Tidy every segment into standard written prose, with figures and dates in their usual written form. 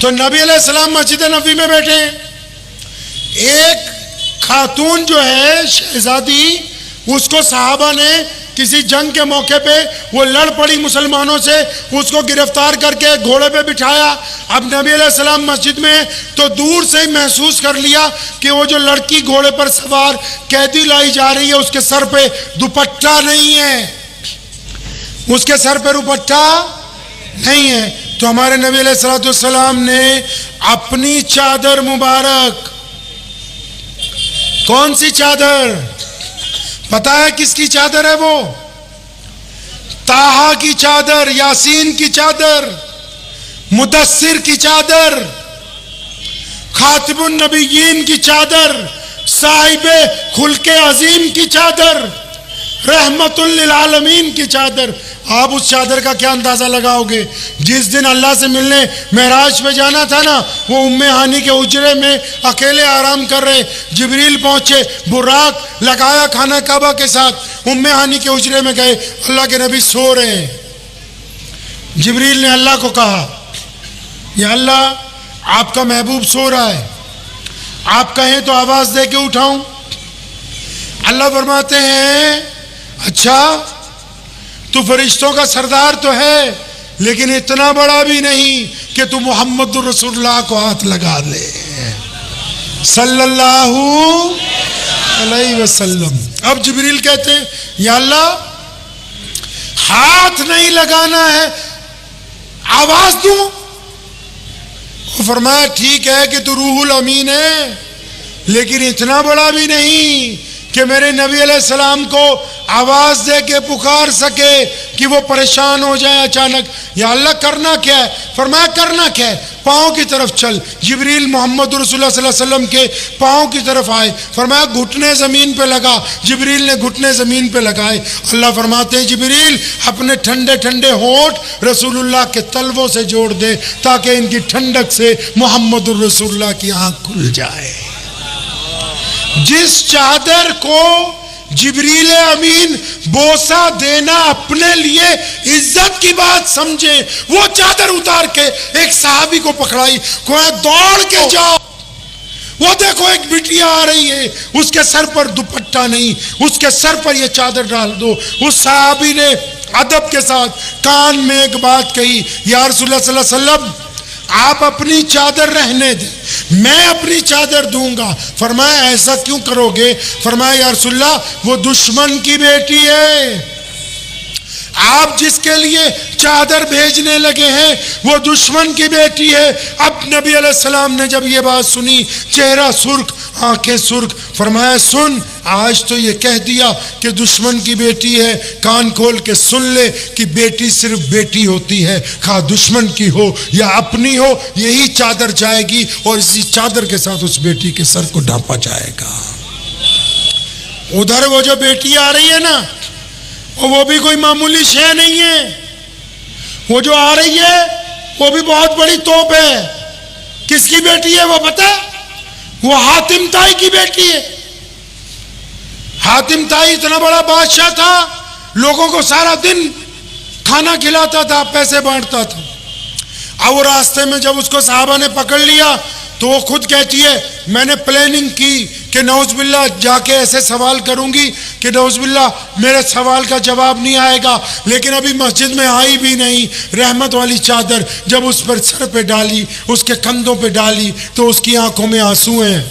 तो नबी अलैहिस्सलाम मस्जिद नबी में बैठे, एक खातून जो है शहजादी, उसको सहाबा ने किसी जंग के मौके पे वो लड़ पड़ी मुसलमानों से, उसको गिरफ्तार करके घोड़े पे बिठाया। अब नबी अलैहिस्सलाम मस्जिद में तो दूर से ही महसूस कर लिया कि वो जो लड़की घोड़े पर सवार कैदी लाई जा रही है उसके सर पे दुपट्टा नहीं है, उसके सर पे दुपट्टा नहीं है। तो हमारे नबी अलैहिस्सलाम ने अपनी चादर मुबारक, कौन सी चादर पता है किसकी चादर है वो? ताहा की चादर, यासीन की चादर, मुदस्सिर की चादर, खातिमुन नबिय्यीन की चादर, साहिबे खुल्के अजीम की चादर, रहमतुल लिल आलमीन की चादर। आप उस चादर का क्या अंदाजा लगाओगे? जिस दिन अल्लाह से मिलने मेराज पे जाना था ना, वो उम्मे हानी के उजरे में अकेले आराम कर रहे, जिब्रील पहुंचे, बुराक लगाया खाना काबा के साथ, उम्मे हानी के उजरे में गए, अल्लाह के नबी सो रहे हैं। जिब्रील ने अल्लाह को कहा, या अल्लाह आपका महबूब सो रहा है, आप कहें तो आवाज दे के उठाऊं? अल्लाह फरमाते हैं, अच्छा तू फरिश्तों का सरदार तो है, लेकिन इतना बड़ा भी नहीं कि तू मोहम्मद रसूलुल्लाह को हाथ लगा ले, सल्लल्लाहु अलैहि वसल्लम। अब जिब्रील कहते हैं, या अल्लाह हाथ नहीं लगाना है, आवाज दूं? वो फरमाया, ठीक है कि तू रूहुल अमीन है, लेकिन इतना बड़ा भी नहीं कि मेरे नबी अलैहिस्सलाम को आवाज दे के पुकार सके कि वो परेशान हो जाए अचानक। या अल्लाह करना क्या है? फरमाया करना क्या है? पाँव की तरफ चल। जिब्रील मोहम्मद रसूलुल्लाह सल्लल्लाहु अलैहि वसल्लम के पाँव की तरफ आए, फरमाया घुटने जमीन पे लगा। जिब्रील ने घुटने जमीन पे लगाए। अल्लाह फरमाते हैं, जिब्रील अपने ठंडे ठंडे होंठ रसूलुल्लाह के तलवों से जोड़ दे ताकि इनकी ठंडक से मोहम्मद रसूलुल्लाह की आंख खुल जाए। जिस चादर को जिब्रील अमीन बोसा देना अपने लिए इज्जत की बात समझे, वो चादर उतार के एक सहाबी को पकड़ाई, कोई दौड़ के जाओ, वो देखो एक बिटिया आ रही है, उसके सर पर दुपट्टा नहीं, उसके सर पर ये चादर डाल दो। उस सहाबी ने अदब के साथ कान में एक बात कही, या रसूलुल्लाह सल्लल्लाहु अलैहि वसल्लम आप अपनी चादर रहने दें, मैं अपनी चादर दूंगा। फरमाया ऐसा क्यों करोगे? फरमाया या रसूलल्लाह वो दुश्मन की बेटी है, आप जिसके लिए चादर भेजने लगे हैं वो दुश्मन की बेटी है। अब नबी अलैहिस्सलाम ने जब ये बात सुनी, चेहरा सुर्ख, आंखें सुर्ख, फरमाया सुन, आज तो ये कह दिया कि दुश्मन की बेटी है, कान खोल के सुन ले कि बेटी सिर्फ बेटी होती है, खा दुश्मन की हो या अपनी हो, यही चादर जाएगी और इसी चादर के साथ उस बेटी के सर को ढांपा जाएगा। उधर वो जो बेटी आ रही है ना, वो भी कोई मामूली शय नहीं है, वो जो आ रही है वो भी बहुत बड़ी तोप है। किसकी बेटी है वो पता है? वो हातिम ताई की बेटी है। हातिम ताई इतना बड़ा बादशाह था, लोगों को सारा दिन खाना खिलाता था, पैसे बांटता था। अब वो रास्ते में जब उसको साहबा ने पकड़ लिया तो वो खुद कहती है, मैंने प्लानिंग की कि नौज़बिल्लाह जाके ऐसे सवाल करूंगी कि नौज़बिल्लाह मेरे सवाल का जवाब नहीं आएगा, लेकिन अभी मस्जिद में आई भी नहीं। रहमत वाली चादर जब उस पर सर पे डाली, उसके कंधों पे डाली, तो उसकी आंखों में आंसू हैं।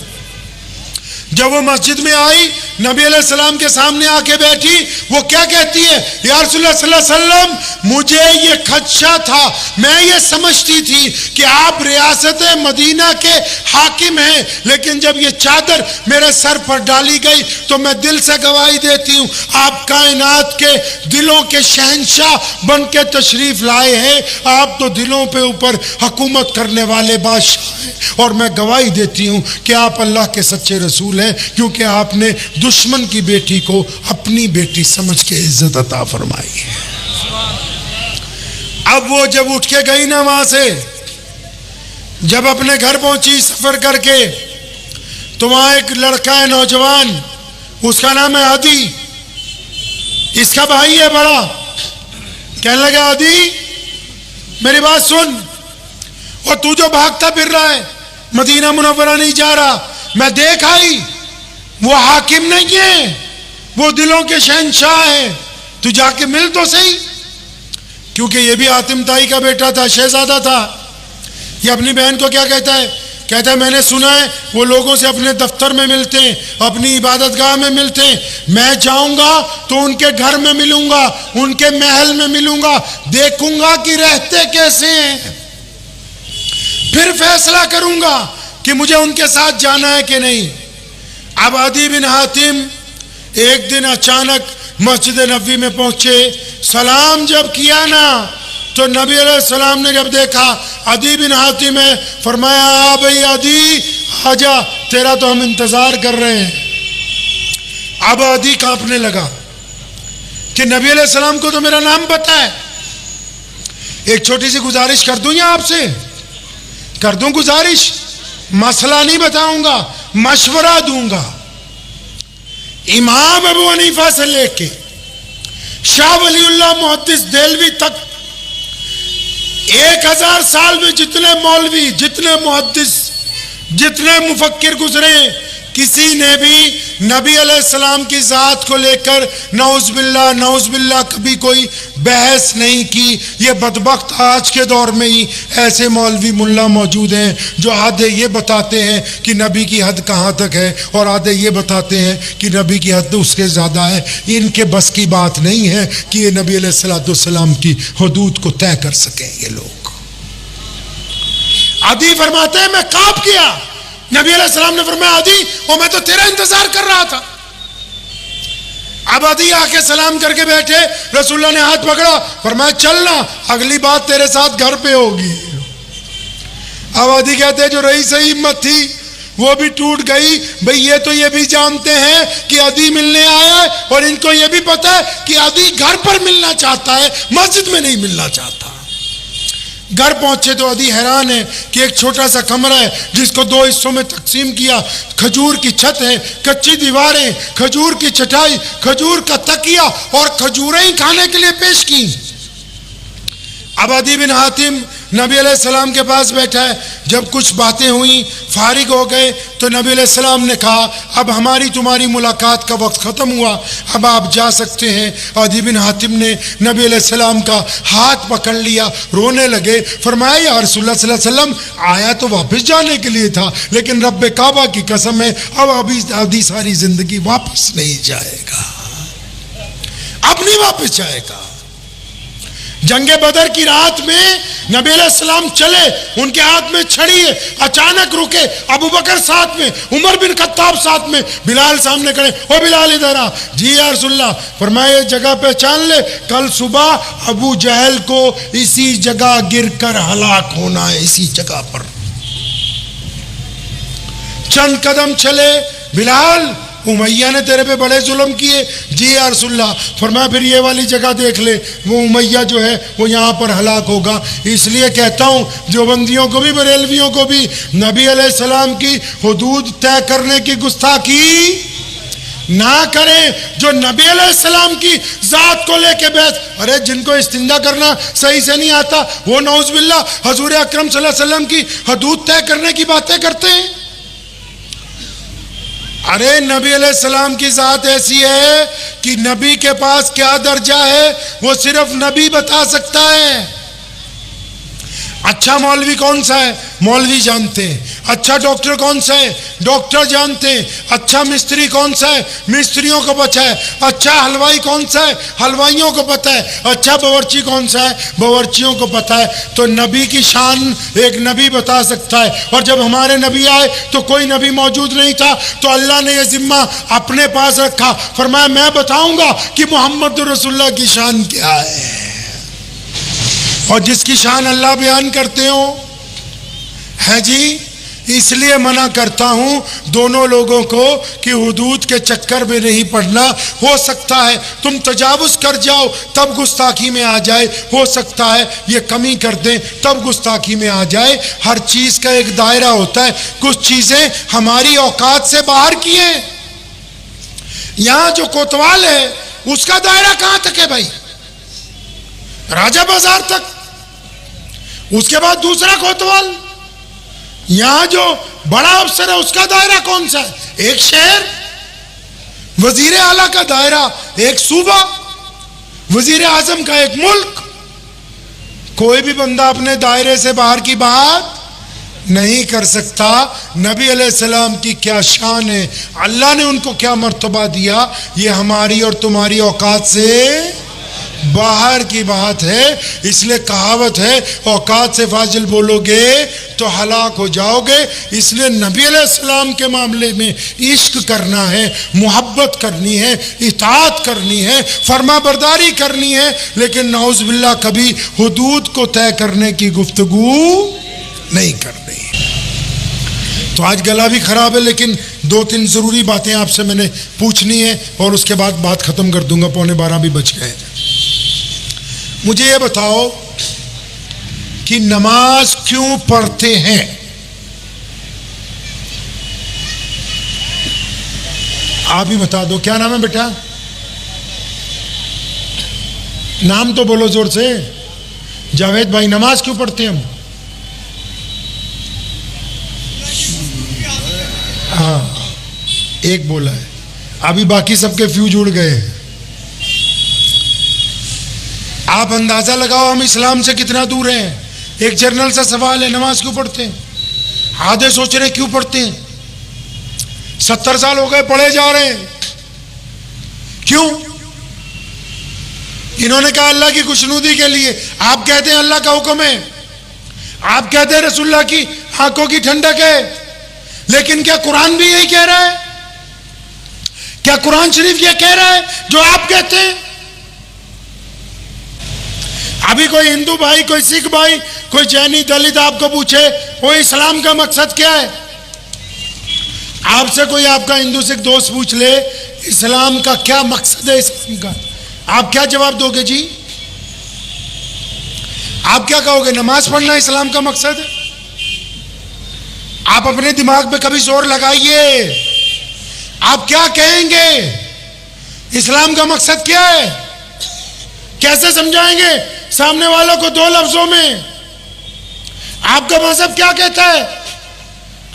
जब वो मस्जिद में आई, नबी अलैहिस्सलाम के सामने आके बैठी, वो क्या कहती है? या रसूलुल्लाह सल्लल्लाहु अलैहि वसल्लम मुझे ये खदशा था, मैं ये समझती थी कि आप रियासत मदीना के हाकिम हैं, लेकिन जब ये चादर मेरे सर पर डाली गई तो मैं दिल से गवाही देती हूँ आप कायनात के दिलों के शहंशाह बन के तशरीफ लाए हैं, आप तो दिलों पे ऊपर हुकूमत करने वाले बादशाह हैं, और मैं गवाही देती हूँ कि आप अल्लाह के सच्चे रसूल हैं, क्योंकि आपने दुश्मन की बेटी को अपनी बेटी समझ के इज्जत अता फरमाई है। अब वो जब उठ के गई ना वहां से, जब अपने घर पहुंची सफर करके, तो वहां एक लड़का है नौजवान, उसका नाम है आदि, इसका भाई है बड़ा। कहने लगा आदि मेरी बात सुन, और तू जो भागता फिर रहा है, मदीना मुनव्वरा नहीं जा रहा, मैं देख आई, वो हाकिम नहीं है, वो दिलों के शहंशाह है, तू जाके मिल तो सही। क्योंकि ये भी हातिम ताई का बेटा था, शहजादा था। ये अपनी बहन को क्या कहता है? कहता है मैंने सुना है वो लोगों से अपने दफ्तर में मिलते हैं, अपनी इबादतगाह में मिलते हैं, मैं जाऊंगा तो उनके घर में मिलूंगा, उनके महल में मिलूंगा, देखूंगा कि रहते कैसे हैं, फिर फैसला करूंगा कि मुझे उनके साथ जाना है कि नहीं। अब अदी बिन हातिम एक दिन अचानक मस्जिद नबी में पहुंचे, सलाम जब किया ना तो नबी अलैहिस्सलाम ने जब देखा अदी बिन हातिम है, फरमाया आ भाई अदी आजा, तेरा तो हम इंतजार कर रहे हैं। अब अदी कांपने लगा कि नबी अलैहिस्सलाम को तो मेरा नाम पता है, एक छोटी सी गुजारिश कर दूं या आपसे कर दूं गुजारिश, मसला नहीं बताऊंगा, मशवरा दूंगा। इमाम अबू हनीफा से लेके शाह वलीउल्लाह मुहद्दिस देलवी तक 1000 साल में जितने मौलवी, जितने मुहद्दिस, जितने मुफक्किर गुजरे, किसी ने भी नबी अलैहिस्सलाम की जात को लेकर नौज़बिल्लाह कभी कोई बहस नहीं की। ये बदबख्त आज के दौर में ही ऐसे मौलवी मुल्ला मौजूद हैं जो आधे ये बताते हैं कि नबी की हद कहाँ तक है और आधे ये बताते हैं कि नबी की हद उसके ज़्यादा है। इनके बस की बात नहीं है कि ये नबी अलैहिस्सलाम की हुदूद को तय कर सकें ये लोग। अदी फरमाते हैं मैं कांप गया, नबी अलैहिस्सलाम ने फरमाया अदी वो मैं तो तेरा इंतजार कर रहा था। अब अदी आके सलाम करके बैठे, रसूलुल्लाह ने हाथ पकड़ा, फरमाया चलना, अगली बात तेरे साथ घर पे होगी। अब अदी कहते जो रही सही हिम्मत थी वो भी टूट गई। भाई ये भी जानते हैं कि अदी मिलने आया है और इनको ये भी पता है कि अदी घर पर मिलना चाहता है, मस्जिद में नहीं मिलना चाहता। घर पहुंचे तो अदी हैरान है कि एक छोटा सा कमरा है जिसको 2 हिस्सों में तकसीम किया, खजूर की छत है, कच्ची दीवारें, खजूर की चटाई, खजूर का तकिया और खजूरें ही खाने के लिए पेश की। अब अदी बिन हातिम नबी अलैहिस्सलाम के पास बैठा है। जब कुछ बातें हुई, फारिग हो गए, तो नबी अलैहिस्सलाम ने कहा अब हमारी तुम्हारी मुलाकात का वक्त ख़त्म हुआ, अब आप जा सकते हैं। अदी बिन हातिम ने नबी अलैहिस्सलाम का हाथ पकड़ लिया, रोने लगे, फरमाया या रसूलुल्लाह सल्लल्लाहु अलैहि वसल्लम आया तो वापस जाने के लिए था, लेकिन रब्बे काबा की कसम है अब अभी अदी सारी जिंदगी वापस नहीं जाएगा, अब नहीं वापस जाएगा। जंगे बदर की रात में नबी अलैहिस्सलाम चले, उनके हाथ में छड़ी है, अचानक रुके, अबू बकर साथ में, उमर बिन खत्ताब साथ में, बिलाल सामने खड़े, ओ बिलाल इधर आ। जी या रसूलल्लाह, फरमाया ये जगह पहचान ले, कल सुबह अबू जहल को इसी जगह गिरकर हलाक होना है, इसी जगह पर। चंद कदम चले, बिलाल उमैया ने तेरे पे बड़े जुल्म किए। जी या रसूलल्लाह, फरमाया फिर ये वाली जगह देख ले, वो उमैया जो है वो यहाँ पर हलाक होगा। इसलिए कहता हूँ जो बंदियों को भी, बरेलवियों को भी नबी अलैहिस्सलाम की हुदूद तय करने की गुस्ताखी ना करें। जो नबी अलैहिस्सलाम की जात को लेके बहस, अरे जिनको इस्तिंजा करना सही से नहीं आता वो नौज़बिल्लाह हजूर अकरम सल्लल्लाहु अलैहि वसल्लम की हुदूद तय करने की बातें करते हैं। अरे नबी अलैहिस्सलाम की जात ऐसी है कि नबी के पास क्या दर्जा है वो सिर्फ नबी बता सकता है। अच्छा मौलवी कौन सा है, मौलवी जानते हैं। अच्छा डॉक्टर कौन सा है, डॉक्टर जानते हैं। अच्छा मिस्त्री कौन सा है, मिस्त्रियों को पता है। अच्छा हलवाई कौन सा है, हलवाइयों को पता है। अच्छा बावर्ची कौन सा है, बावर्चियों को पता है। तो नबी की शान एक नबी बता सकता है। और जब हमारे नबी आए तो कोई नबी मौजूद नहीं था, तो अल्लाह ने यह जिम्मा अपने पास रखा, फरमाया मैं बताऊंगा कि मोहम्मद रसूलुल्लाह की शान क्या है। और जिसकी शान अल्लाह बयान करते हो है जी, इसलिए मना करता हूं दोनों लोगों को कि हुदूद के चक्कर में नहीं पड़ना। हो सकता है तुम तजावुज कर जाओ तब गुस्ताखी में आ जाए, हो सकता है ये कमी कर दें तब गुस्ताखी में आ जाए। हर चीज का एक दायरा होता है। कुछ चीजें हमारी औकात से बाहर की हैं। यहां जो कोतवाल है उसका दायरा कहां तक है भाई, राजा बाजार तक। उसके बाद दूसरा कोतवाल। यहां जो बड़ा अफसर है उसका दायरा कौन सा है? एक शहर। वजीर आला का दायरा एक सूबा, वजीर आजम का एक मुल्क। कोई भी बंदा अपने दायरे से बाहर की बात नहीं कर सकता। नबी अलैहिस्सलाम की क्या शान है, अल्लाह ने उनको क्या मर्तबा दिया, ये हमारी और तुम्हारी औकात से बाहर की बात है। इसलिए कहावत है, औकात से फाजिल बोलोगे तो हलाक हो जाओगे। इसलिए नबी अलैहिस्सलाम के मामले में इश्क करना है, मोहब्बत करनी है, इताअत करनी है, फर्मा बरदारी करनी है, लेकिन नाउज़ बिल्लाह कभी हुदूद को तय करने की गुफ्तगू नहीं करनी। तो आज गला भी खराब है, लेकिन 2-3 जरूरी बातें आपसे मैंने पूछनी है और उसके बाद बात खत्म कर दूंगा। 11:15 भी बच गए। मुझे ये बताओ कि नमाज क्यों पढ़ते हैं? आप ही बता दो। क्या नाम है बेटा? नाम तो बोलो जोर से। जावेद भाई, नमाज क्यों पढ़ते हैं हम? हाँ, एक बोला है, अभी बाकी सबके फ्यूज उड़ गए हैं। आप अंदाजा लगाओ हम इस्लाम से कितना दूर हैं। एक जर्नल सा सवाल है, नमाज क्यों पढ़ते हैं? आधे सोच रहे क्यों पढ़ते हैं। 70 साल हो गए पढ़े जा रहे हैं। क्यों? इन्होंने कहा अल्लाह की खुशनुदी के लिए। आप कहते हैं अल्लाह का हुक्म है, आप कहते हैं रसूलुल्लाह की आंखों की ठंडक है, लेकिन क्या कुरान भी यही कह रहा है? क्या कुरान शरीफ ये कह रहा है जो आप कहते हैं? अभी कोई हिंदू भाई, कोई सिख भाई, कोई जैनी दलित आपको पूछे वो इस्लाम का मकसद क्या है, आपसे कोई आपका हिंदू सिख दोस्त पूछ ले इस्लाम का क्या मकसद है इस्लाम का, आप क्या जवाब दोगे जी? आप क्या कहोगे? नमाज पढ़ना इस्लाम का मकसद है? आप अपने दिमाग पे कभी जोर लगाइए, आप क्या कहेंगे? इस्लाम का मकसद क्या है? कैसे समझाएंगे सामने वालों को 2 लफ्जों में? आपका मजहब क्या कहता है?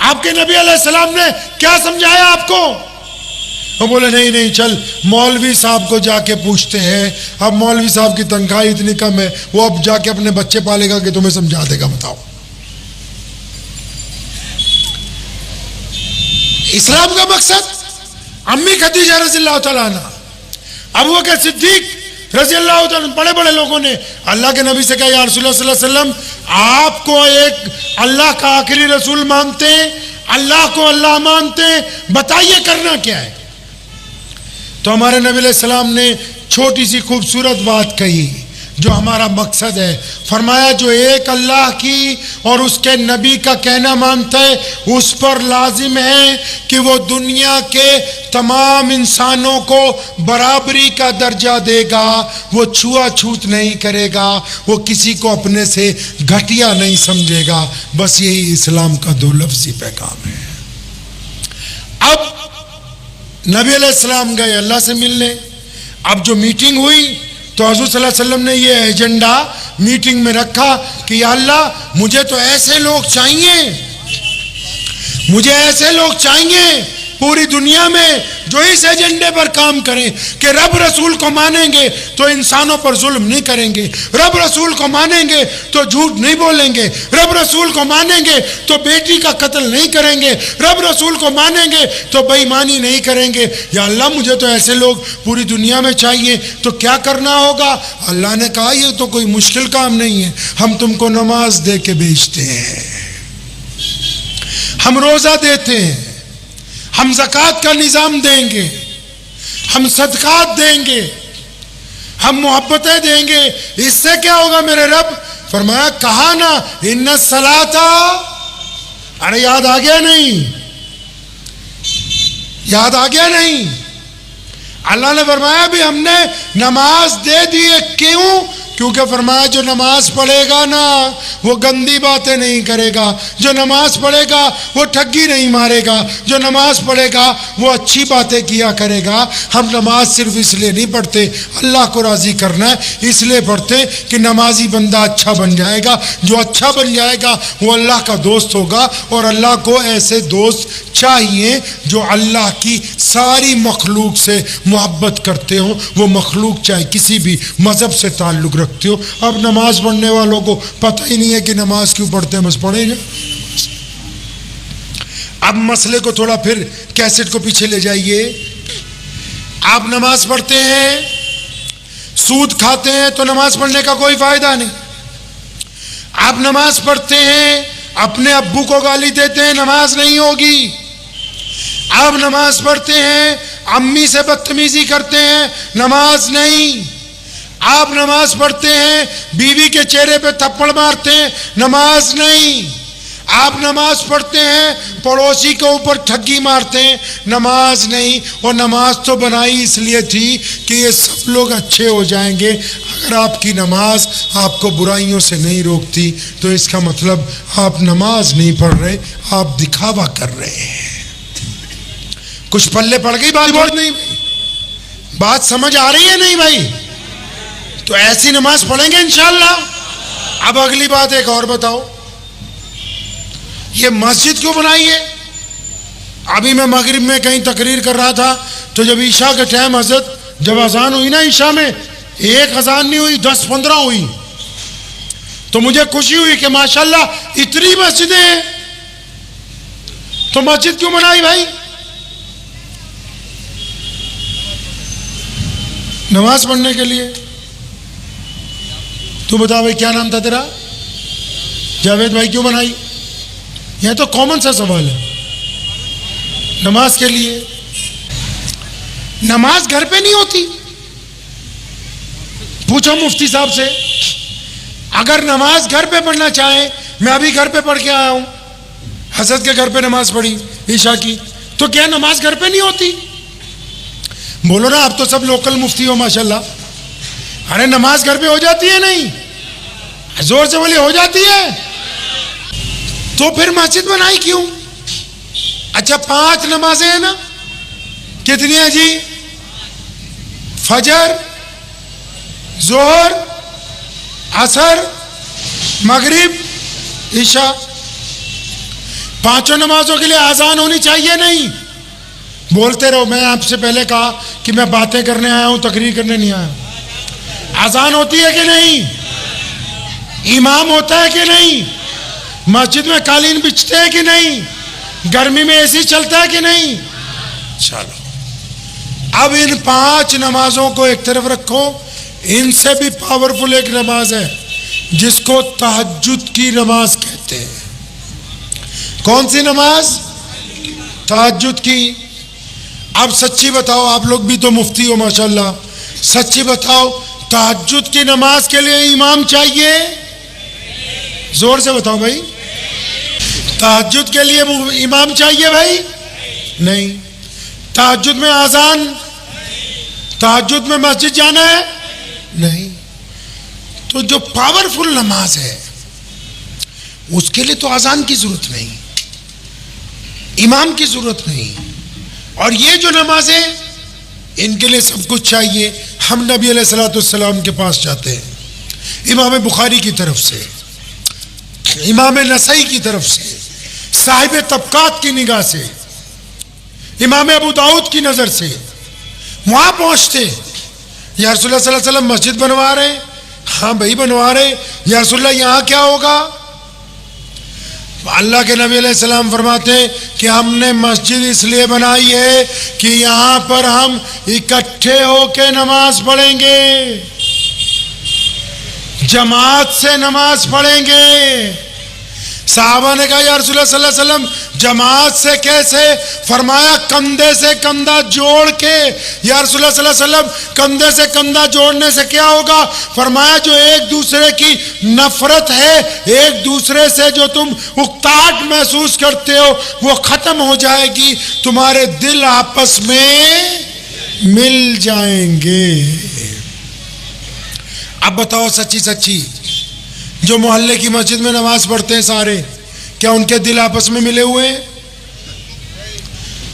आपके नबी अलैहिस्सलाम ने क्या समझाया आपको? वो बोले नहीं नहीं, चल मौलवी साहब को जाके पूछते हैं। अब मौलवी साहब की तनख्वाह इतनी कम है, वो अब जाके अपने बच्चे पालेगा कि तुम्हें समझा देगा। बताओ, इस्लाम का मकसद अम्मी खदीजा रज़ियल्लाहु तआला अन्हा, अबू बकर सिद्दीक रज़ियल्लाहु तआला, बड़े बड़े लोगों ने अल्लाह के नबी से कहा या रसूलुल्लाह सल्लल्लाहु अलैहि वसल्लम, आपको एक अल्लाह का आखिरी रसूल मानते हैं, अल्लाह को अल्लाह मानते हैं, बताइए करना क्या है? तो हमारे नबी अलैहि सलाम ने छोटी सी खूबसूरत बात कही जो हमारा मकसद है। फरमाया जो एक अल्लाह की और उसके नबी का कहना मानता है उस पर लाजिम है कि वो दुनिया के तमाम इंसानों को बराबरी का दर्जा देगा, वो छुआछूत नहीं करेगा, वो किसी को अपने से घटिया नहीं समझेगा। बस यही इस्लाम का 2 लफ्ज़ी पैगाम है। अब नबी अलैहिस्सलाम गए अल्लाह से मिलने। अब जो मीटिंग हुई तो हुज़ूर सल्लल्लाहु अलैहि वसल्लम ने ये एजेंडा मीटिंग में रखा कि या अल्लाह मुझे तो ऐसे लोग चाहिए, मुझे ऐसे लोग चाहिए पूरी दुनिया में जो इस एजेंडे पर काम करें कि रब रसूल को मानेंगे तो इंसानों पर जुल्म नहीं करेंगे, रब रसूल को मानेंगे तो झूठ नहीं बोलेंगे, रब रसूल को मानेंगे तो बेटी का कत्ल नहीं करेंगे, रब रसूल को मानेंगे तो बेईमानी नहीं करेंगे। या अल्लाह मुझे तो ऐसे लोग पूरी दुनिया में चाहिए, तो क्या करना होगा? अल्लाह ने कहा ये तो कोई मुश्किल काम नहीं है, हम तुमको नमाज दे के भेजते हैं, हम रोजा देते हैं, हम ज़कात का निज़ाम देंगे, हम सदकात देंगे, हम मोहब्बतें देंगे। इससे क्या होगा मेरे रब? फरमाया कहा ना इन्ना सलाता, अरे याद आ गया नहीं? याद आ गया नहीं? अल्लाह ने फरमाया भी हमने नमाज दे दी है। क्यों? क्योंकि फरमाया जो नमाज पढ़ेगा ना वो गंदी बातें नहीं करेगा, जो नमाज पढ़ेगा वो ठगी नहीं मारेगा, जो नमाज पढ़ेगा वो अच्छी बातें किया करेगा। हम नमाज सिर्फ इसलिए नहीं पढ़ते अल्लाह को राज़ी करना है, इसलिए पढ़ते कि नमाजी बंदा अच्छा बन जाएगा। जो अच्छा बन जाएगा वो अल्लाह का दोस्त होगा, और अल्लाह को ऐसे दोस्त चाहिए जो अल्लाह की सारी मखलूक से मोहब्बत करते हो। वो मखलूक चाहे किसी भी मज़हब से ताल्लुक़ रखते हो। अब नमाज पढ़ने वालों को पता ही नहीं है कि नमाज क्यों पढ़ते हैं, बस पढ़ेंगे। अब मसले को थोड़ा फिर कैसेट को पीछे ले जाइए। आप नमाज पढ़ते हैं, सूद खाते हैं तो नमाज पढ़ने का कोई फायदा नहीं। आप नमाज पढ़ते हैं, अपने अब्बू को गाली देते हैं, नमाज नहीं होगी। आप नमाज पढ़ते हैं, अम्मी से बदतमीजी करते हैं, नमाज नहीं। आप नमाज पढ़ते हैं, बीवी के चेहरे पे थप्पड़ मारते हैं, नमाज नहीं। आप नमाज पढ़ते हैं, पड़ोसी के ऊपर ठगी मारते हैं, नमाज नहीं। और नमाज तो बनाई इसलिए थी कि ये सब लोग अच्छे हो जाएंगे। अगर आपकी नमाज आपको बुराइयों से नहीं रोकती तो इसका मतलब आप नमाज नहीं पढ़ रहे, आप दिखावा कर रहे हैं। कुछ पल्ले पड़ गई बात? बोल नहीं, बात समझ आ रही है नहीं भाई? तो ऐसी नमाज पढ़ेंगे इंशाअल्लाह। अब अगली बात एक और बताओ, ये मस्जिद क्यों बनाई है? अभी मैं मगरिब में कहीं तकरीर कर रहा था तो जब ईशा के टाइम हजरत जब अजान हुई ना, ईशा में एक अजान नहीं हुई, 10-15 हुई, तो मुझे खुशी हुई कि माशाल्लाह इतनी मस्जिदें हैं। तो मस्जिद क्यों बनाई भाई? नमाज पढ़ने के लिए। तू बता भाई, क्या नाम था तेरा? जावेद भाई, क्यों बनाई? यह तो कॉमन सा सवाल है। नमाज के लिए। नमाज घर पे नहीं होती? पूछो मुफ्ती साहब से। अगर नमाज घर पे पढ़ना चाहे, मैं अभी घर पे पढ़ के आया हूं, हजरत के घर पे नमाज पढ़ी ईशा की, तो क्या नमाज घर पे नहीं होती? बोलो ना, आप तो सब लोकल मुफ्ती हो माशाल्लाह। अरे नमाज घर पे हो जाती है नहीं? जोर से बोलिए, हो जाती है। तो फिर मस्जिद बनाई क्यों? अच्छा, 5 नमाजें हैं ना? कितनी है जी? फजर, जोहर, असर, मगरिब, ईशा। 5 नमाजों के लिए आजान होनी चाहिए नहीं? बोलते रहो। मैं आपसे पहले कहा कि मैं बातें करने आया हूं, तकरीर करने नहीं आया। आजान होती है कि नहीं? इमाम होता है कि नहीं? मस्जिद में कालीन बिछते हैं कि नहीं? गर्मी में एसी चलता है कि नहीं? चलो, अब इन 5 नमाजों को एक तरफ रखो। इनसे भी पावरफुल एक नमाज है जिसको तहज्जुद की नमाज कहते हैं। कौन सी नमाज? तहज्जुद की। अब सच्ची बताओ, आप लोग भी तो मुफ्ती हो माशाल्लाह, सच्ची बताओ, तहज्जुद की नमाज के लिए इमाम चाहिए? जोर से बताओ भाई। तहज्जुद के लिए इमाम चाहिए भाई? नहीं। तहज्जुद में आजान, तहज्जुद में मस्जिद जाना है? नहीं। तो जो पावरफुल नमाज है उसके लिए तो आजान की जरूरत नहीं, इमाम की जरूरत नहीं। और ये जो नमाजें, इनके लिए सब कुछ चाहिए। हम नबी अलैहिस्सलाम के पास जाते हैं, इमाम बुखारी की तरफ से, इमाम नसई की तरफ से, साहिब तबकात की निगाह से, इमाम अबू दाऊद की नज़र से वहाँ पहुँचते। या रसूलुल्लाह सल्लल्लाहु अलैहि वसल्लम मस्जिद बनवा रहे? हाँ भाई बनवा रहे। या रसूलुल्लाह यहाँ क्या होगा? अल्लाह के नबी अलैहिस्सलाम फरमाते हैं कि हमने मस्जिद इसलिए बनाई है कि यहाँ पर हम इकट्ठे होके नमाज पढ़ेंगे, जमात से नमाज पढ़ेंगे। साहबा ने कहा, या रसूलुल्लाह सल्लल्लाहु अलैहि वसल्लम जमात से कैसे? फरमाया कंधे से कंधा जोड़ के। या रसूलुल्लाह सल्लल्लाहु अलैहि वसल्लम कंधे से कंधा जोड़ने से क्या होगा? फरमाया जो एक दूसरे की नफरत है, एक दूसरे से जो तुम उकताहट महसूस करते हो, वो खत्म हो जाएगी, तुम्हारे दिल आपस में मिल जाएंगे। अब बताओ सच्ची सच्ची, जो मोहल्ले की मस्जिद में नमाज पढ़ते हैं सारे, क्या उनके दिल आपस में मिले हुए हैं?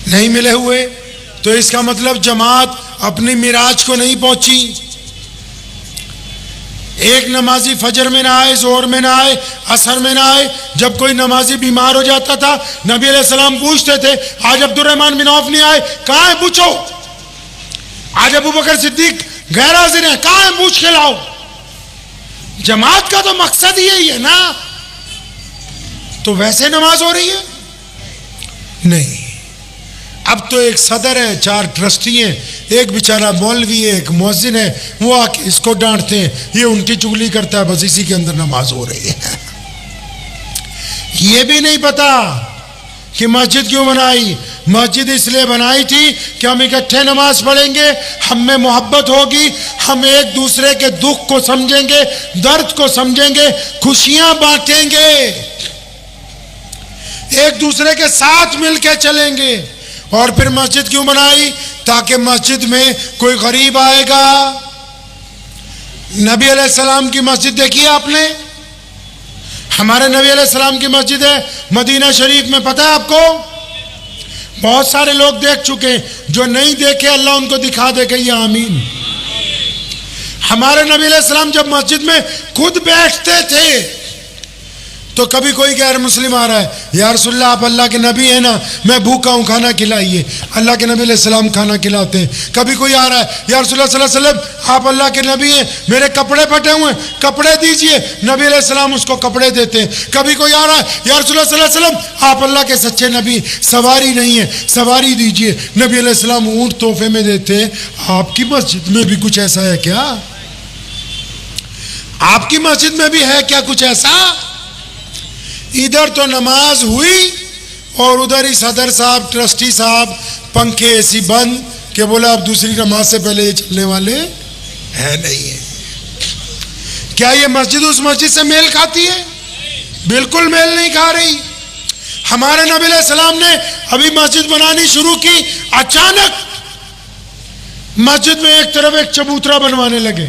नहीं मिले हुए। तो इसका मतलब जमात अपनी मिराज को नहीं पहुंची। एक नमाजी फजर में ना आए, जोहर में ना आए, असर में ना आए। जब कोई नमाजी बीमार हो जाता था, नबी अलैहिस्सलाम पूछते थे, आज अब्दुर्रहमान बिन औफ नहीं आए, कहाँ है पूछो। आज अबू बकर सिद्दीक गैर हाजिर है, कहाँ है पूछ के लाओ। जमात का तो मकसद ही यही है ना। तो वैसे नमाज हो रही है? नहीं। अब तो एक सदर है, 4 ट्रस्टी हैं, एक बेचारा मौलवी है, एक मुअज्जिन है, वो आके इसको डांटते हैं, ये उनकी चुगली करता है, बस इसी के अंदर नमाज हो रही है। ये भी नहीं पता कि मस्जिद क्यों बनाई। मस्जिद इसलिए बनाई थी कि हम इकट्ठे नमाज पढ़ेंगे, हम में मोहब्बत होगी, हम एक दूसरे के दुख को समझेंगे, दर्द को समझेंगे, खुशियां बांटेंगे, एक दूसरे के साथ मिलकर चलेंगे। और फिर मस्जिद क्यों बनाई? ताकि मस्जिद में कोई गरीब आएगा। नबी अलैहिस्सलाम की मस्जिद देखी आपने? हमारे नबी अलैहिस्सलाम की मस्जिद है मदीना शरीफ में, पता है आपको? बहुत सारे लोग देख चुके हैं, जो नहीं देखे अल्लाह उनको दिखा दे, कहिए आमीन। हमारे नबी अलैहिस्सलाम जब मस्जिद में खुद बैठते थे तो कभी कोई गैर मुस्लिम आ रहा है, या रसूलल्लाह आप अल्लाह के नबी हैं ना, मैं भूखा हूँ, खाना खिलाइए। अल्लाह के नबी अलैहिस्सलाम खाना खिलाते हैं। कभी कोई आ रहा है, या रसूलल्लाह सल्लल्लाहु अलैहि वसल्लम आप अल्लाह के नबी हैं, मेरे कपड़े फटे हुए हैं, कपड़े दीजिए, नबी अलैहिस्सलाम उसको कपड़े देते हैं। कभी कोई आ रहा है, या रसूलल्लाह सल्लल्लाहु अलैहि वसल्लम आप अल्लाह के सच्चे नबी, सवारी नहीं है, सवारी दीजिए, नबी अलैहिस्सलाम ऊँट तोहफे में देते हैं। आपकी मस्जिद में भी कुछ ऐसा है क्या? आपकी मस्जिद में भी है क्या कुछ ऐसा? इधर तो नमाज हुई और उधर ही सदर साहब, ट्रस्टी साहब, पंखे एसी बंद के बोला अब दूसरी नमाज से पहले ये चलने वाले है नहीं है। क्या ये मस्जिद उस मस्जिद से मेल खाती है? बिल्कुल मेल नहीं खा रही। हमारे नबी अलैहिस्सलाम ने अभी मस्जिद बनानी शुरू की, अचानक मस्जिद में एक तरफ एक चबूतरा बनवाने लगे।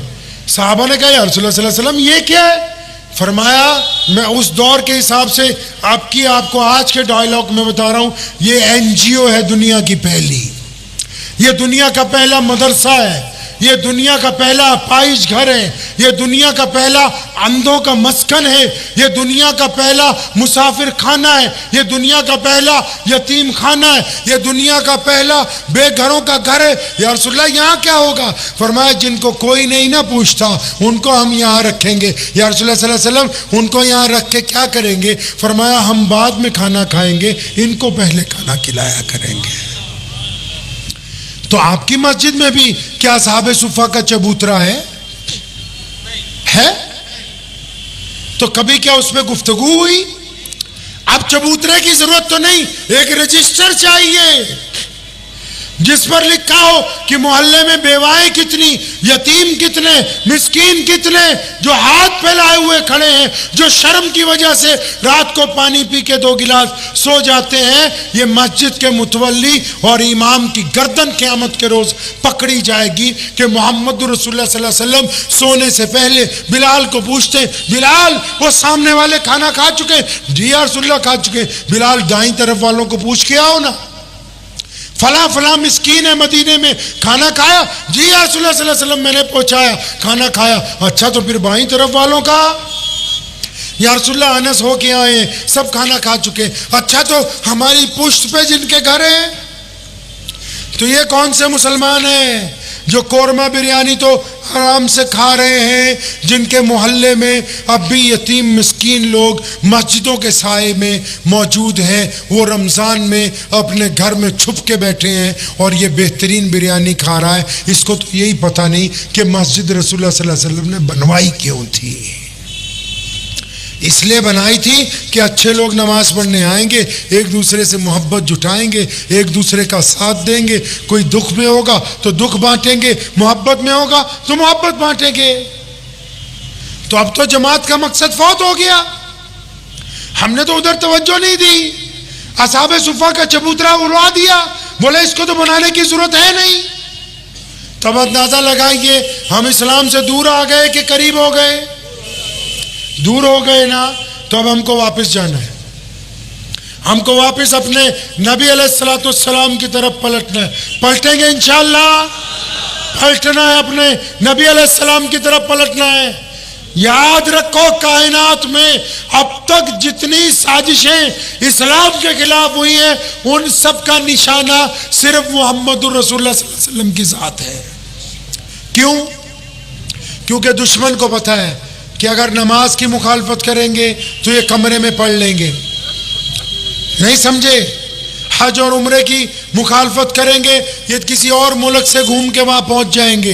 साहबा ने कहा या रसूलल्लाह सल्लल्लाहु अलैहि वसल्लम ये क्या है? फरमाया मैं उस दौर के हिसाब से आपको आज के डायलॉग में बता रहा हूं, ये एनजीओ है दुनिया की पहली, ये दुनिया का पहला मदरसा है, ये दुनिया का पहला अपाइज घर है, ये दुनिया का पहला अंधों का मस्कन है, ये दुनिया का पहला मुसाफिर खाना है, ये दुनिया का पहला यतीम खाना है, ये दुनिया का पहला बेघरों का घर है। या रसूलल्लाह यहाँ क्या होगा? फरमाया जिनको कोई नहीं ना पूछता उनको हम यहाँ रखेंगे। या रसूलल्लाह सल्लल्लाहु अलैहि वसल्लम उनको यहाँ रख के क्या करेंगे? फरमाया हम बाद में खाना खाएंगे, इनको पहले खाना खिलाया करेंगे। तो आपकी मस्जिद में भी क्या साहबे सुफा का चबूतरा है? तो कभी क्या उसमें गुफ्तगू हुई? अब चबूतरे की जरूरत तो नहीं, एक रजिस्टर चाहिए जिस पर लिखा हो कि मोहल्ले में बेवाएं कितनी, यतीम कितने, मिस्कीन कितने, जो हाथ फैलाए हुए खड़े हैं, जो शर्म की वजह से रात को पानी पी के 2 गिलास सो जाते हैं। ये मस्जिद के मुतवल्ली और इमाम की गर्दन क़यामत के रोज पकड़ी जाएगी कि मोहम्मद रसूलुल्लाह सल्लल्लाहु अलैहि वसल्लम सोने से पहले बिलाल को पूछते हैं, बिलाल वो सामने वाले खाना खा चुके? जी या रसूलुल्लाह खा चुके। बिलाल दाईं तरफ वालों को पूछ के आओ ना, फला फला मिस्कीन है मदीने में, खाना खाया? जी या रसूलुल्लाह सल्लल्लाहु अलैहि वसल्लम मैंने पहुंचाया, खाना खाया। अच्छा तो फिर बाईं तरफ वालों का? या रसूलुल्लाह अनस हो के आए, सब खाना खा चुके। अच्छा तो हमारी पुश्त पे जिनके घर है? तो ये कौन से मुसलमान हैं जो कोरमा बिरयानी तो आराम से खा रहे हैं, जिनके मोहल्ले में अब भी यतीम मिस्कीन लोग मस्जिदों के साए में मौजूद हैं, वो रमज़ान में अपने घर में छुप के बैठे हैं और ये बेहतरीन बिरयानी खा रहा है। इसको तो यही पता नहीं कि मस्जिद रसूलुल्लाह सल्लल्लाहु अलैहि वसल्लम ने बनवाई क्यों थी। इसलिए बनाई थी कि अच्छे लोग नमाज पढ़ने आएंगे, एक दूसरे से मोहब्बत जुटाएंगे, एक दूसरे का साथ देंगे, कोई दुख में होगा तो दुख बांटेंगे, मोहब्बत में होगा तो मोहब्बत बांटेंगे। तो अब तो जमात का मकसद फौत हो गया, हमने तो उधर तवज्जो नहीं दी, असहाबे सुफा का चबूतरा उड़वा दिया, बोले इसको तो बनाने की जरूरत है नहीं। तब अंदाजा लगाइए हम इस्लाम से दूर आ गए कि करीब हो गए। दूर हो गए ना, तो अब हमको वापस जाना है। हमको वापस अपने नबी अलैहिस्सलाम की तरफ पलटना है। पलटेंगे इंशाअल्लाह। पलटना है, अपने नबी अलैहिस्सलाम की तरफ पलटना है। याद रखो, कायनात में अब तक जितनी साजिशें इस्लाम के खिलाफ हुई हैं, उन सब का निशाना सिर्फ मुहम्मदुर रसूलुल्लाह सल्लल्लाहु अलैहि वसल्लम की जात है। क्यों? क्योंकि दुश्मन को पता है कि अगर नमाज की मुखालफत करेंगे तो ये कमरे में पढ़ लेंगे। नहीं समझे? हज और उम्रे की मुखालफत करेंगे, ये किसी और मुल्क से घूम के वहां पहुंच जाएंगे।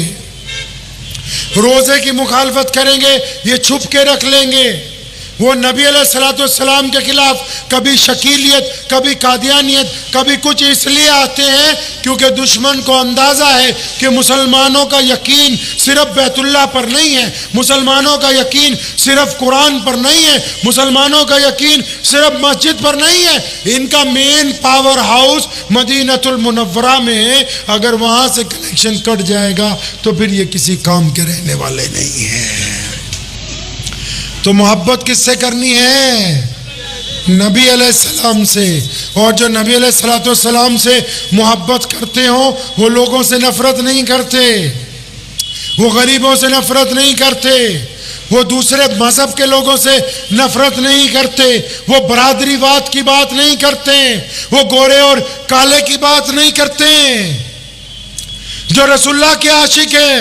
रोजे की मुखालफत करेंगे, ये छुप के रख लेंगे। वो नबी अलैहिस्सलाम के खिलाफ कभी शकीलियत, कभी कादियानियत, कभी कुछ इसलिए आते हैं क्योंकि दुश्मन को अंदाजा है कि मुसलमानों का यकीन सिर्फ बैतुल्लाह पर नहीं है, मुसलमानों का यकीन सिर्फ कुरान पर नहीं है, मुसलमानों का यकीन सिर्फ मस्जिद पर नहीं है। इनका मेन पावर हाउस मदीनतुल मुनव्वरा में है। अगर वहां से कनेक्शन कट जाएगा तो फिर ये किसी काम के रहने वाले नहीं है। तो मोहब्बत किससे करनी है? नबी अलैहिस्सलाम से। और जो नबी अलैहिस्सलाम से मोहब्बत करते हो वो लोगों से नफरत नहीं करते, वो गरीबों से नफरत नहीं करते, वो दूसरे मजहब के लोगों से नफरत नहीं करते, वो बरादरीवाद की बात नहीं करते, वो गोरे और काले की बात नहीं करते। जो रसूलुल्लाह के आशिक है।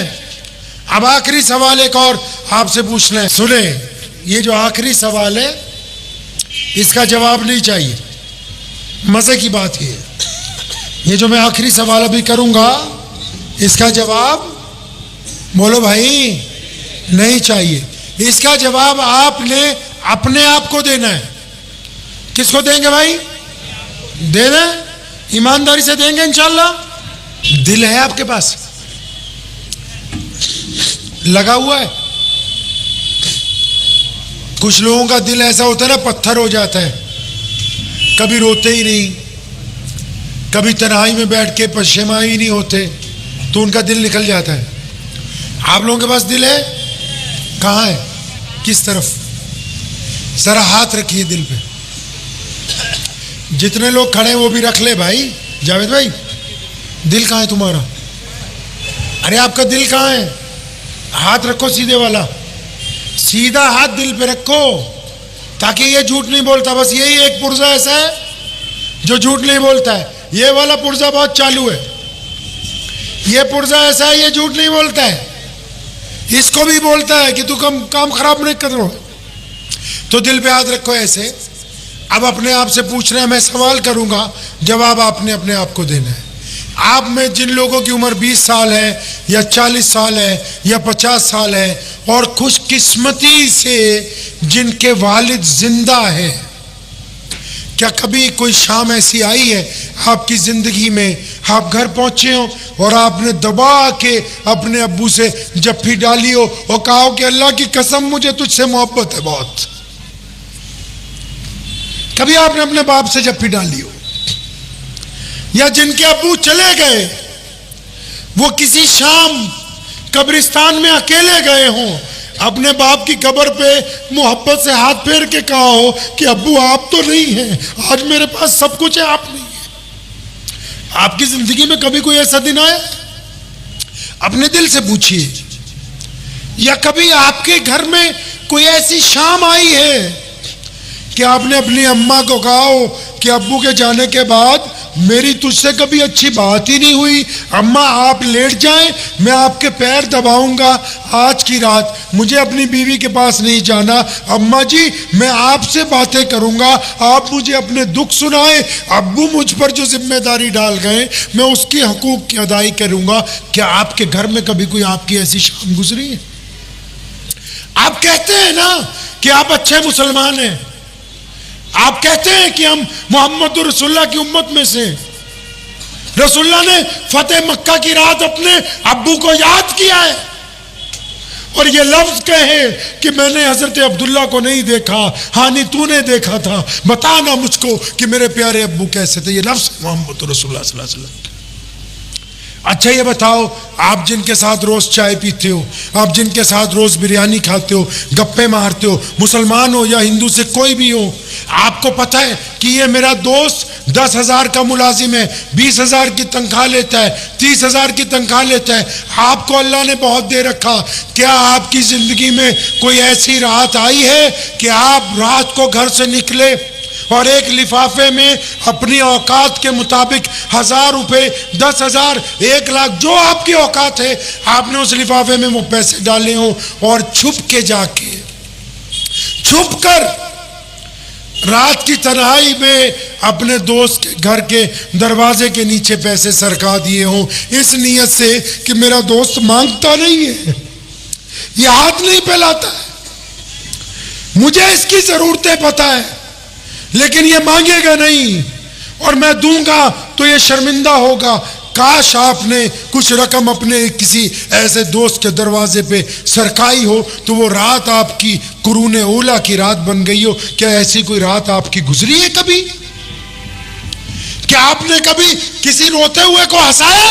अब आखिरी सवाल एक और आपसे पूछना है, सुने। ये जो आखिरी सवाल है इसका जवाब नहीं चाहिए, मजे की बात है। ये जो मैं आखिरी सवाल अभी करूंगा इसका जवाब बोलो भाई, नहीं चाहिए। इसका जवाब आपने अपने आप को देना है। किसको देंगे भाई? दे दें, ईमानदारी से देंगे इंशाल्लाह। दिल है आपके पास? लगा हुआ है? कुछ लोगों का दिल ऐसा होता है ना, पत्थर हो जाता है, कभी रोते ही नहीं, कभी तन्हाई में बैठ के पश्चिमाई नहीं होते, तो उनका दिल निकल जाता है। आप लोगों के पास दिल है? कहाँ है? किस तरफ? जरा हाथ रखिए दिल पे। जितने लोग खड़े हैं वो भी रख ले भाई। जावेद भाई, दिल कहाँ है तुम्हारा? अरे आपका दिल कहाँ है? हाथ रखो सीधे वाला, सीधा हाथ दिल पे रखो, ताकि ये झूठ नहीं बोलता। बस यही एक पुर्जा ऐसा है जो झूठ नहीं बोलता है। ये वाला पुर्जा बहुत चालू है। ये पुर्जा ऐसा है, ये झूठ नहीं बोलता है। इसको भी बोलता है कि तू काम खराब नहीं कर रहा। तो दिल पे हाथ रखो ऐसे। अब अपने आप से पूछ रहे हैं, मैं सवाल करूंगा, जवाब आपने अपने आप को देना है। आप में जिन लोगों की उम्र 20 साल है या 40 साल है या 50 साल है और खुशकिस्मती से जिनके वालिद जिंदा है, क्या कभी कोई शाम ऐसी आई है आपकी जिंदगी में, आप घर पहुंचे हो और आपने दबा के अपने अब्बू से जफ्फी डाली हो और कहा हो कि अल्लाह की कसम मुझे तुझसे मोहब्बत है बहुत? कभी आपने अपने बाप से जफ्फी डाली हो? या जिनके अब्बू चले गए, वो किसी शाम कब्रिस्तान में अकेले गए हों, अपने बाप की कब्र पे मोहब्बत से हाथ फेर के कहा हो कि अब्बू आप तो नहीं हैं, आज मेरे पास सब कुछ है, आप नहीं है। आपकी जिंदगी में कभी कोई ऐसा दिन आया? अपने दिल से पूछिए। या कभी आपके घर में कोई ऐसी शाम आई है कि आपने अपनी अम्मा को कहा हो कि अब्बू के जाने के बाद मेरी तुझसे कभी अच्छी बात ही नहीं हुई, अम्मा आप लेट जाएं, मैं आपके पैर दबाऊंगा, आज की रात मुझे अपनी बीवी के पास नहीं जाना, अम्मा जी मैं आपसे बातें करूंगा, आप मुझे अपने दुख सुनाएं, अब्बू मुझ पर जो जिम्मेदारी डाल गए मैं उसकी हकूक की अदाई करूंगा। क्या आपके घर में कभी कोई आपकी ऐसी शाम गुजरी है? आप कहते हैं ना कि आप अच्छे मुसलमान हैं, आप कहते हैं कि हम मोहम्मद रसूलुल्लाह की उम्मत में से। रसूलुल्लाह ने फतेह मक्का की रात अपने अब्बू को याद किया है और ये लफ्ज कहे कि मैंने हजरत अब्दुल्ला को नहीं देखा, हानि तूने देखा था, बता ना मुझको कि मेरे प्यारे अब्बू कैसे थे। ये लफ्ज मोहम्मद रसूलुल्लाह सल्लल्लाहु अलैहि वसल्लम। अच्छा ये बताओ, आप जिनके साथ रोज चाय पीते हो, आप जिनके साथ रोज बिरयानी खाते हो, गप्पे मारते हो, मुसलमान हो या हिंदू से कोई भी हो, आपको पता है कि ये मेरा दोस्त 10,000 का मुलाजिम है, 20,000 की तनख्वाह लेता है, 30,000 की तनख्वाह लेता है, आपको अल्लाह ने बहुत दे रखा। क्या आपकी जिंदगी में कोई ऐसी रात आई है कि आप रात को घर से निकले और एक लिफाफे में अपनी औकात के मुताबिक 1,000 रुपये, 10,000, 1,00,000, जो आपकी औकात है, आपने उस लिफाफे में वो पैसे डाले हो और छुप के जाके, छुप कर रात की तन्हाई में अपने दोस्त के घर के दरवाजे के नीचे पैसे सरका दिए हो, इस नीयत से कि मेरा दोस्त मांगता नहीं है, ये हाथ नहीं फैलाता है, मुझे इसकी जरूरतें पता है, लेकिन ये मांगेगा नहीं और मैं दूंगा तो ये शर्मिंदा होगा। काश आपने कुछ रकम अपने किसी ऐसे दोस्त के दरवाजे पे सरकाई हो तो वो रात आपकी कुरूने ओला की रात बन गई हो। क्या ऐसी कोई रात आपकी गुजरी है कभी? क्या आपने कभी किसी रोते हुए को हंसाया?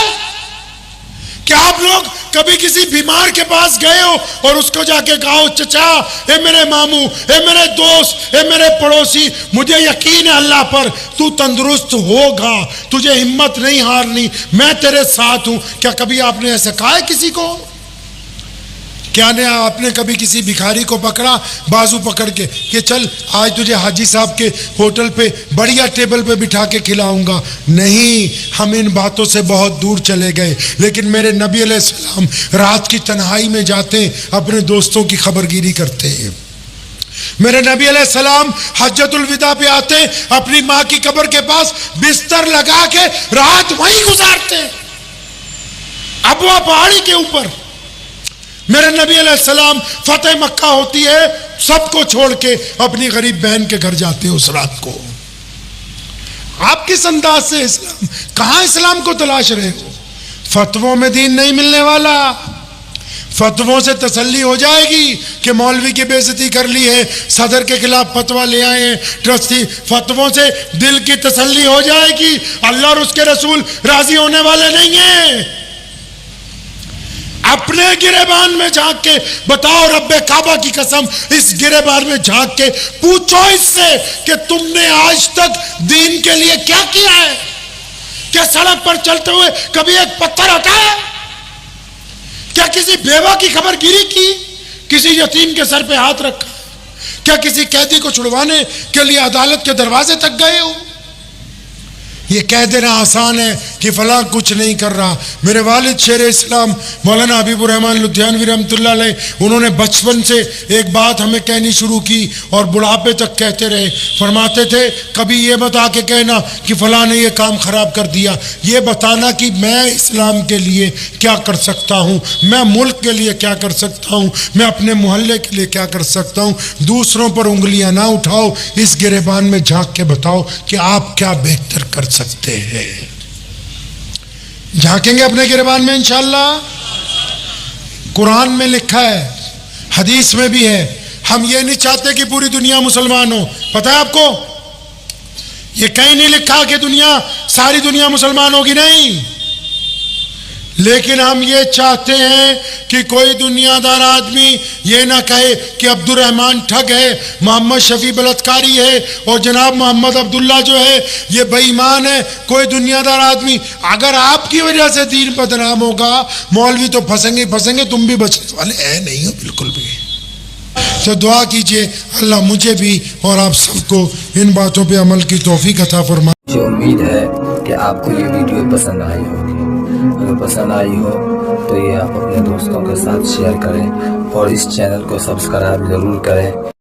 क्या आप लोग कभी किसी बीमार के पास गए हो और उसको जाके कहा, चचा, ए मेरे मामू, ए मेरे दोस्त, ए मेरे पड़ोसी, मुझे यकीन है अल्लाह पर तू तंदुरुस्त होगा, तुझे हिम्मत नहीं हारनी, मैं तेरे साथ हूं। क्या कभी आपने ऐसा कहा है किसी को? क्या ने आपने कभी किसी भिखारी को पकड़ा बाजू पकड़ के कि चल आज तुझे हाजी साहब के होटल पे बढ़िया टेबल पे बिठा के खिलाऊंगा? नहीं, हम इन बातों से बहुत दूर चले गए। लेकिन मेरे नबी अलैहिस्सलाम रात की तन्हाई में जाते, अपने दोस्तों की खबरगिरी करते हैं। मेरे नबी अलैहिस्सलाम हज्जतुल विदा पे आते, अपनी माँ की कब्र के पास बिस्तर लगा के रात वहीं गुजारते, अबवा पहाड़ी के ऊपर। मेरे नबी अलैहिस्सलाम फतेह मक्का होती है, सबको छोड़ के अपनी गरीब बहन के घर जाते हैं उस रात को। आप किस अंदाज से इस्लाम, कहां इस्लाम को तलाश रहे हो? फतवों में दीन नहीं मिलने वाला। फतवों से तसल्ली हो जाएगी कि मौलवी की बेइज्जती कर ली है, सदर के खिलाफ फतवा ले आए हैं ट्रस्टी, फतवों से दिल की तसल्ली हो जाएगी। अल्लाह और उसके रसूल राजी होने वाले नहीं हैं। अपने गिरेबान में झांक के बताओ, रब्बे काबा की कसम, इस गिरेबान में झांक के पूछो इससे कि तुमने आज तक दीन के लिए क्या किया है? क्या सड़क पर चलते हुए कभी एक पत्थर हटाया? क्या किसी बेवा की खबरगिरी की? किसी यतीम के सर पे हाथ रखा? क्या किसी कैदी को छुड़वाने के लिए अदालत के दरवाजे तक गए हो? ये कह देना आसान है कि फलां कुछ नहीं कर रहा। मेरे वालिद शेर इस्लाम मौलाना हबीबुर रहमान लुधियानवी रहमतुल्लाह अलैह, उन्होंने बचपन से एक बात हमें कहनी शुरू की और बुढ़ापे तक कहते रहे। फरमाते थे, कभी ये बता के कहना कि फलां ने ये काम खराब कर दिया, ये बताना कि मैं इस्लाम के लिए क्या कर सकता हूँ, मैं मुल्क के लिए क्या कर सकता हूँ, मैं अपने मोहल्ले के लिए क्या कर सकता हूँ। दूसरों पर उंगलियां ना उठाओ, इस गिरेबान में झांक के बताओ कि आप क्या बेहतर कर सकते हैं। झांकेंगे अपने गिरेबान में इंशाअल्लाह। कुरान में लिखा है, हदीस में भी है, हम ये नहीं चाहते कि पूरी दुनिया मुसलमान हो। पता है आपको, ये कहीं नहीं लिखा कि दुनिया, सारी दुनिया मुसलमान होगी, नहीं। लेकिन हम ये चाहते हैं कि कोई दुनियादार आदमी ये ना कहे कि अब्दुल रहमान ठग है, मोहम्मद शफी बलात्कारी है और जनाब मोहम्मद अब्दुल्ला जो है ये बेईमान है। कोई दुनियादार आदमी, अगर आपकी वजह से दीन बदनाम होगा, मौलवी तो फंसेंगे फंसेंगे, तुम भी बचने वाले है नहीं हो बिल्कुल भी। तो दुआ कीजिए अल्लाह मुझे भी और आप सबको इन बातों पे अमल की तौफीक अता फरमाए। मुझे उम्मीद है कि आपको ये वीडियो पसंद आई होगी। अगर पसंद आई हो तो ये आप अपने दोस्तों के साथ शेयर करें और इस चैनल को सब्सक्राइब जरूर करें।